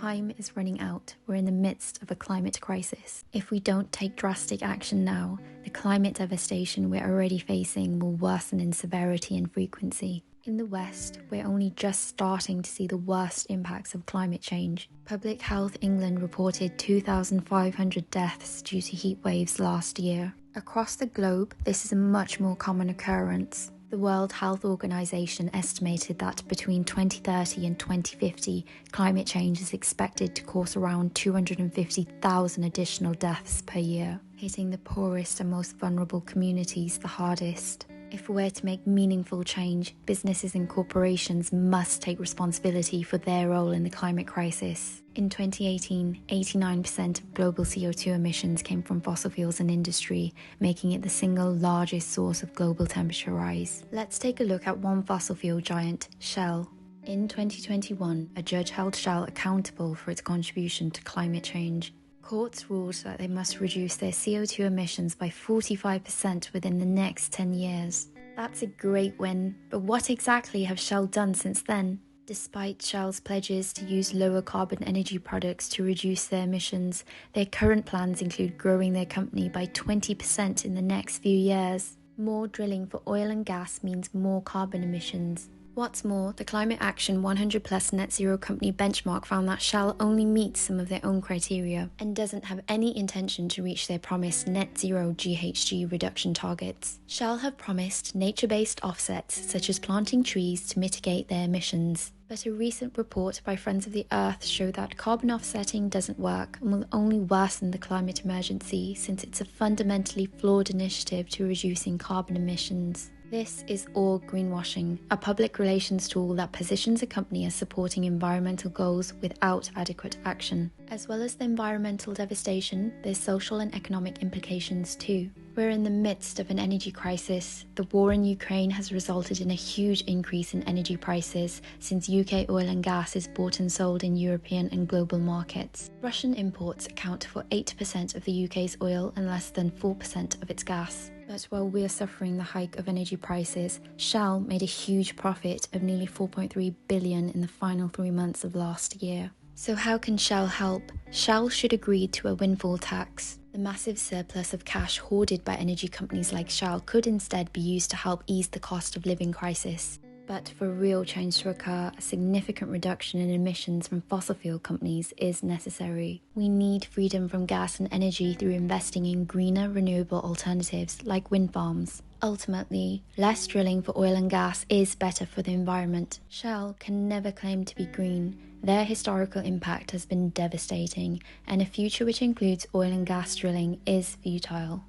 Time is running out. We're in the midst of a climate crisis. If we don't take drastic action now, the climate devastation we're already facing will worsen in severity and frequency. In the West, we're only just starting to see the worst impacts of climate change. Public Health England reported 2,500 deaths due to heat waves last year. Across the globe, this is a much more common occurrence. The World Health Organization estimated that between 2030 and 2050, climate change is expected to cause around 250,000 additional deaths per year, hitting the poorest and most vulnerable communities the hardest. If we're to make meaningful change, businesses and corporations must take responsibility for their role in the climate crisis. In 2018, 89% of global CO2 emissions came from fossil fuels and industry, making it the single largest source of global temperature rise. Let's take a look at one fossil fuel giant, Shell. In 2021, a judge held Shell accountable for its contribution to climate change. Courts ruled that they must reduce their CO2 emissions by 45% within the next 10 years. That's a great win, but what exactly have Shell done since then? Despite Shell's pledges to use lower carbon energy products to reduce their emissions, their current plans include growing their company by 20% in the next few years. More drilling for oil and gas means more carbon emissions. What's more, the Climate Action 100+ Net Zero Company benchmark found that Shell only meets some of their own criteria and doesn't have any intention to reach their promised net zero GHG reduction targets. Shell have promised nature-based offsets such as planting trees to mitigate their emissions. But a recent report by Friends of the Earth showed that carbon offsetting doesn't work and will only worsen the climate emergency since it's a fundamentally flawed initiative to reducing carbon emissions. This is all greenwashing, a public relations tool that positions a company as supporting environmental goals without adequate action. As well as the environmental devastation, there's social and economic implications too. We're in the midst of an energy crisis. The war in Ukraine has resulted in a huge increase in energy prices since UK oil and gas is bought and sold in European and global markets. Russian imports account for 8% of the UK's oil and less than 4% of its gas. But while we're suffering the hike of energy prices, Shell made a huge profit of nearly 4.3 billion in the final 3 months of last year. So how can Shell help? Shell should agree to a windfall tax. The massive surplus of cash hoarded by energy companies like Shell could instead be used to help ease the cost of living crisis. But for real change to occur, a significant reduction in emissions from fossil fuel companies is necessary. We need freedom from gas and energy through investing in greener, renewable alternatives like wind farms. Ultimately, less drilling for oil and gas is better for the environment. Shell can never claim to be green. Their historical impact has been devastating, and a future which includes oil and gas drilling is futile.